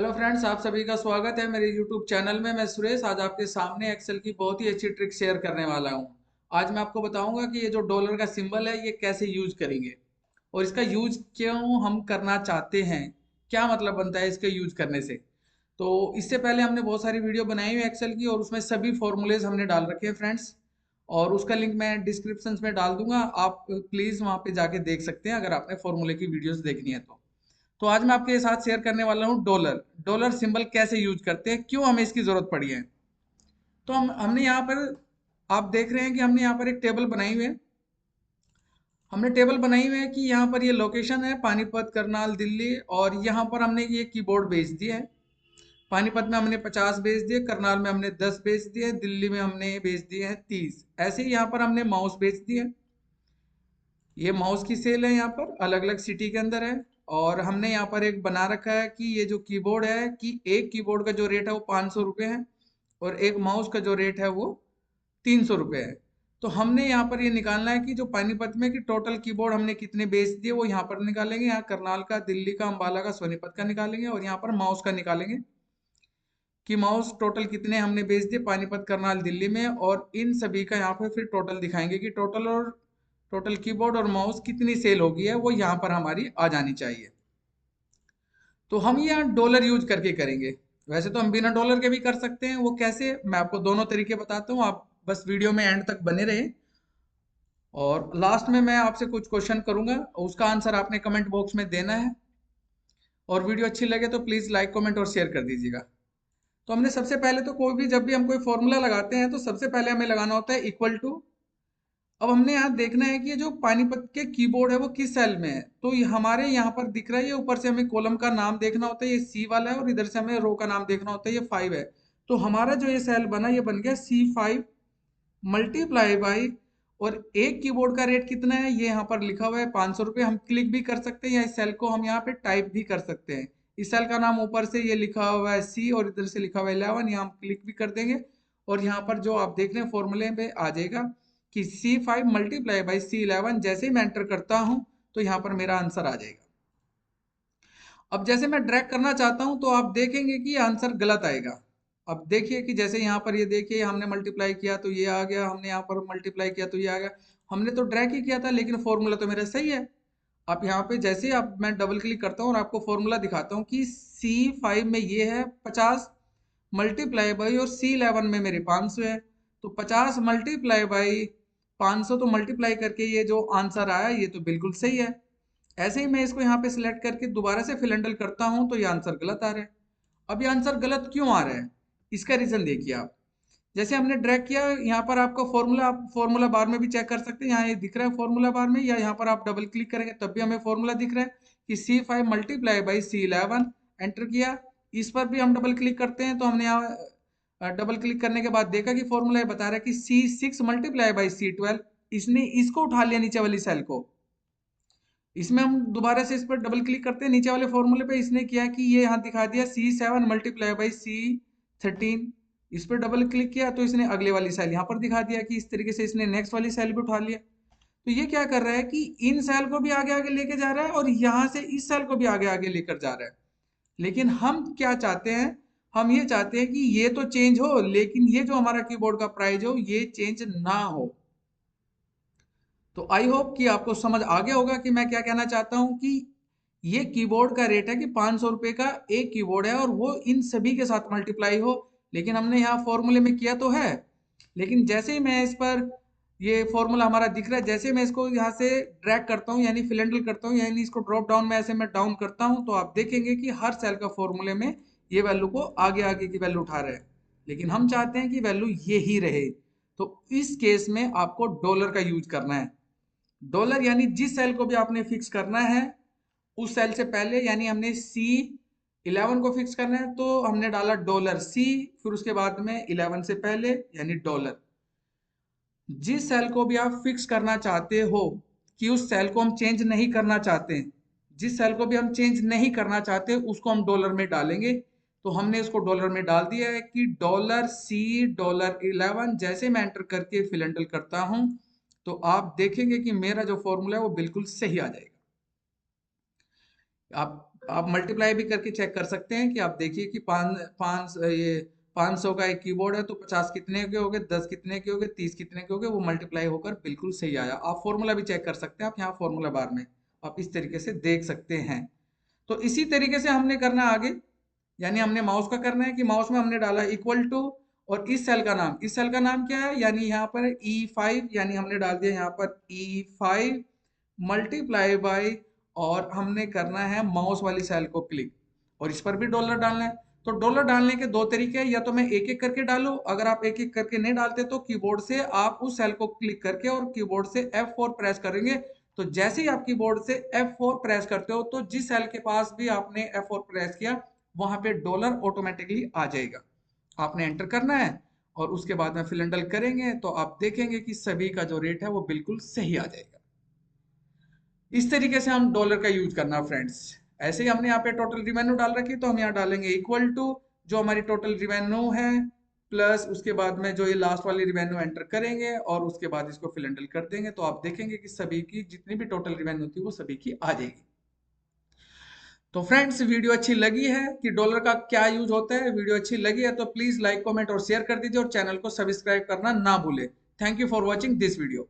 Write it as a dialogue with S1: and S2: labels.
S1: Hello friends, आप सभी का स्वागत है मेरे यूट्यूब चैनल में। मैं सुरेश आज आपके सामने एक्सेल की बहुत ही अच्छी ट्रिक शेयर करने वाला हूं। आज मैं आपको बताऊंगा कि ये जो डॉलर का सिंबल है ये कैसे यूज करेंगे और इसका यूज क्यों हम करना चाहते हैं, क्या मतलब बनता है इसके यूज करने से। तो इससे पहले हमने बहुत सारी वीडियो बनाई हुई एक्सेल की और उसमें सभी फॉर्मूलेज हमने डाल रखे हैं फ्रेंड्स, और उसका लिंक मैं डिस्क्रिप्शन में डाल दूंगा। आप प्लीज़ वहाँ पे जाके देख सकते हैं अगर आपने फॉर्मूले की वीडियोस देखनी है तो आज मैं आपके साथ शेयर करने वाला हूँ डॉलर। डॉलर सिंबल कैसे यूज करते हैं, क्यों हमें इसकी जरूरत पड़ी है। तो हमने यहाँ पर, आप देख रहे हैं कि हमने यहाँ पर एक टेबल बनाई हुई है। हमने टेबल बनाई हुई है कि यहाँ पर ये लोकेशन है पानीपत, करनाल, दिल्ली, और यहाँ पर हमने ये कीबोर्ड भेज दिया है। पानीपत में हमने 50 भेज दिए, करनाल में हमने 10 भेज दिए, दिल्ली में हमने भेज दिए हैं 30। ऐसे ही यहाँ पर हमने माउस भेज दिए। ये माउस की सेल है, यहाँ पर अलग अलग सिटी के अंदर है। और हमने यहाँ पर एक बना रखा है कि ये जो कीबोर्ड है कि एक कीबोर्ड का जो रेट है वो 500 रुपये है और एक माउस का जो रेट है वो 300 रुपये है। तो हमने यहाँ पर ये निकालना है कि जो पानीपत में कि टोटल कीबोर्ड हमने कितने बेच दिए वो यहाँ पर निकालेंगे। यहाँ करनाल का, दिल्ली का, अम्बाला का, सोनीपत का निकालेंगे, और यहाँ पर माउस का निकालेंगे कि माउस टोटल कितने हमने बेच दिए पानीपत, करनाल, दिल्ली में। और इन सभी का यहाँ पर फिर टोटल दिखाएंगे कि टोटल कीबोर्ड और माउस कितनी सेल होगी है वो यहाँ पर हमारी आ जानी चाहिए। तो हम यहाँ डॉलर यूज करके करेंगे। वैसे तो हम बिना डॉलर के भी कर सकते हैं, वो कैसे मैं आपको दोनों तरीके बताता हूँ। आप बस वीडियो में एंड तक बने रहे, और लास्ट में मैं आपसे कुछ क्वेश्चन करूंगा, उसका आंसर आपने कमेंट बॉक्स में देना है। और वीडियो अच्छी लगे तो प्लीज़ लाइक, कमेंट और शेयर कर दीजिएगा। तो हमने सबसे पहले तो कोई भी, जब भी हम कोई फॉर्मूला लगाते हैं तो सबसे पहले हमें लगाना होता है इक्वल टू। अब हमने यहाँ देखना है कि ये जो पानीपत के कीबोर्ड है वो किस सेल में है। तो ये हमारे यहाँ पर दिख रहा है, ये ऊपर से हमें कॉलम का नाम देखना होता है, ये सी वाला है, और इधर से हमें रो का नाम देखना होता है, ये 5 है। तो हमारा जो ये सेल बना ये बन गया C5 मल्टीप्लाई बाई, और एक कीबोर्ड का रेट कितना है ये यहाँ पर लिखा हुआ है 500 रुपये। हम क्लिक भी कर सकते हैं या इस सेल को हम यहाँ पे टाइप भी कर सकते हैं। इस सेल का नाम ऊपर से ये लिखा हुआ है C और इधर से लिखा हुआ है 11, यहाँ हम क्लिक भी कर देंगे और यहाँ पर जो आप देख रहे हैं फॉर्मूले पे आ जाएगा कि C5 मल्टीप्लाई बाई C11। जैसे ही मैं एंटर करता हूँ तो यहाँ पर मेरा आंसर आ जाएगा। अब जैसे मैं ड्रैग करना चाहता हूं तो आप देखेंगे कि आंसर गलत आएगा। अब देखिए कि जैसे यहाँ पर ये देखिए हमने मल्टीप्लाई किया तो ये आ गया, हमने यहाँ पर मल्टीप्लाई किया तो ये आ गया। हमने तो ड्रैग ही किया था लेकिन फॉर्मूला तो मेरा सही है। आप यहाँ पे जैसे ही आप, मैं डबल क्लिक करता हूँ और आपको फॉर्मूला दिखाता हूँ कि C5 में ये है 50 मल्टीप्लाई बाई, और C11 में मेरे 500 है। तो 50 मल्टीप्लाई बाई 500, तो मल्टीप्लाई करके ये जो आंसर आया ये तो बिल्कुल सही है। ऐसे ही मैं इसको यहाँ पे सिलेक्ट करके दोबारा से फिल हैंडल करता हूँ तो ये आंसर गलत आ रहा है। अब ये आंसर गलत क्यों आ रहा है, इसका रीजन देखिए आप। जैसे हमने ड्रैग किया यहाँ पर आपका फॉर्मूला, आप फॉर्मूला बार में भी चेक कर सकते हैं, यहाँ ये दिख रहा है फॉर्मूला बार में, या यहाँ पर आप डबल क्लिक करेंगे तब भी हमें फॉर्मूला दिख रहा है कि C5 multiply by C11। Enter किया, इस पर भी हम डबल क्लिक करते हैं तो हमने यहाँ डबल क्लिक करने के बाद देखा कि फॉर्मूला ये बता रहा है कि C6 मल्टीप्लाई बाई C12। इसने इसको उठा लिया नीचे वाली सेल को। इसमें हम दोबारा से इस पर डबल क्लिक करते हैं नीचे वाले फॉर्मूले पे, इसने किया कि ये यहाँ दिखा दिया C7 मल्टीप्लाई बाई C13। इस पर डबल क्लिक किया तो इसने अगले वाली सेल यहाँ पर दिखा दिया कि इस तरीके से इसने नेक्स्ट वाली सेल भी उठा लिया। तो ये क्या कर रहा है कि इन सेल को भी आगे आगे लेके जा रहा है और यहाँ से इस सेल को भी आगे आगे लेकर जा रहा है। लेकिन हम क्या चाहते हैं, हम ये चाहते हैं कि ये तो चेंज हो लेकिन ये जो हमारा कीबोर्ड का प्राइस हो ये चेंज ना हो। तो आई होप कि आपको समझ आ गया होगा कि मैं क्या कहना चाहता हूं कि ये कीबोर्ड का रेट है कि 500 रुपये का एक कीबोर्ड है और वो इन सभी के साथ मल्टीप्लाई हो। लेकिन हमने यहाँ फॉर्मूले में किया तो है, लेकिन जैसे ही मैं इस पर, ये फॉर्मूला हमारा दिख रहा है, जैसे मैं इसको यहाँ से ड्रैग करता हूँ यानी फिल हैंडल करता हूँ यानी इसको ड्रॉप डाउन में ऐसे मैं डाउन करता हूँ तो आप देखेंगे कि हर सेल का फॉर्मूले में ये वैल्यू को आगे आगे की वैल्यू उठा रहे हैं। लेकिन हम चाहते हैं कि वैल्यू ये ही रहे, तो इस केस में आपको डॉलर का यूज करना है। डॉलर यानी जिस सेल को भी आपने फिक्स करना है उस सेल से पहले, यानी हमने C11 को फिक्स करना है तो हमने डाला $C, फिर उसके बाद में 11 से पहले यानी डॉलर। जिस सेल को भी आप फिक्स करना चाहते हो कि उस सेल को हम चेंज नहीं करना चाहते, जिस सेल को भी हम चेंज नहीं करना चाहते उसको हम डॉलर में डालेंगे। तो हमने इसको डॉलर में डाल दिया है कि $C11। जैसे मैं एंटर करके फिल एंटर करता हूं तो आप देखेंगे कि मेरा जो फॉर्मूला है वो बिल्कुल सही आ जाएगा। आप आप मल्टीप्लाई भी करके चेक कर सकते हैं कि आप देखिए कि ये 500 का एक कीबोर्ड है तो 50 कितने के हो गए, 10 कितने के हो गए, 30 कितने के हो गए, वो मल्टीप्लाई होकर बिल्कुल सही आया। आप फॉर्मूला भी चेक कर सकते हैं, आप यहाँ फॉर्मूला बार में आप इस तरीके से देख सकते हैं। तो इसी तरीके से हमने करना आगे, यानी हमने माउस का करना है कि माउस में हमने डाला इक्वल टू, और इस सेल का नाम क्या है, यानी यहाँ पर E5, यानी हमने डाल दिया यहाँ पर E5 मल्टीप्लाई बाई, और हमने करना है माउस वाली सेल को क्लिक, और इस पर भी डॉलर डालना है। तो डॉलर डालने के दो तरीके हैं, या तो मैं एक एक करके डालूं, अगर आप एक एक करके नहीं डालते तो कीबोर्ड से आप उस सेल को क्लिक करके और कीबोर्ड से F4 प्रेस करेंगे, तो जैसे ही आप कीबोर्ड से F4 प्रेस करते हो तो जिस सेल के पास भी आपने F4 प्रेस किया वहां पे डॉलर ऑटोमेटिकली आ जाएगा। आपने एंटर करना है और उसके बाद में फिल एंड डल करेंगे तो आप देखेंगे कि सभी का जो रेट है वो बिल्कुल सही आ जाएगा। इस तरीके से हम डॉलर का यूज करना फ्रेंड्स। ऐसे ही हमने यहाँ पे टोटल रिवेन्यू डाल रखी, तो हम यहाँ डालेंगे इक्वल टू जो हमारी टोटल रिवेन्यू है प्लस उसके बाद में जो ये लास्ट वाली रिवेन्यू एंटर करेंगे और उसके बाद इसको फिल एंड डल कर देंगे, तो आप देखेंगे कि सभी की जितनी भी टोटल रिवेन्यू थी वो सभी की आ जाएगी। तो फ्रेंड्स, वीडियो अच्छी लगी है कि डॉलर का क्या यूज होता है, वीडियो अच्छी लगी है तो प्लीज लाइक कमेंट और शेयर कर दीजिए और चैनल को सब्सक्राइब करना ना भूले। Thank you for watching this video.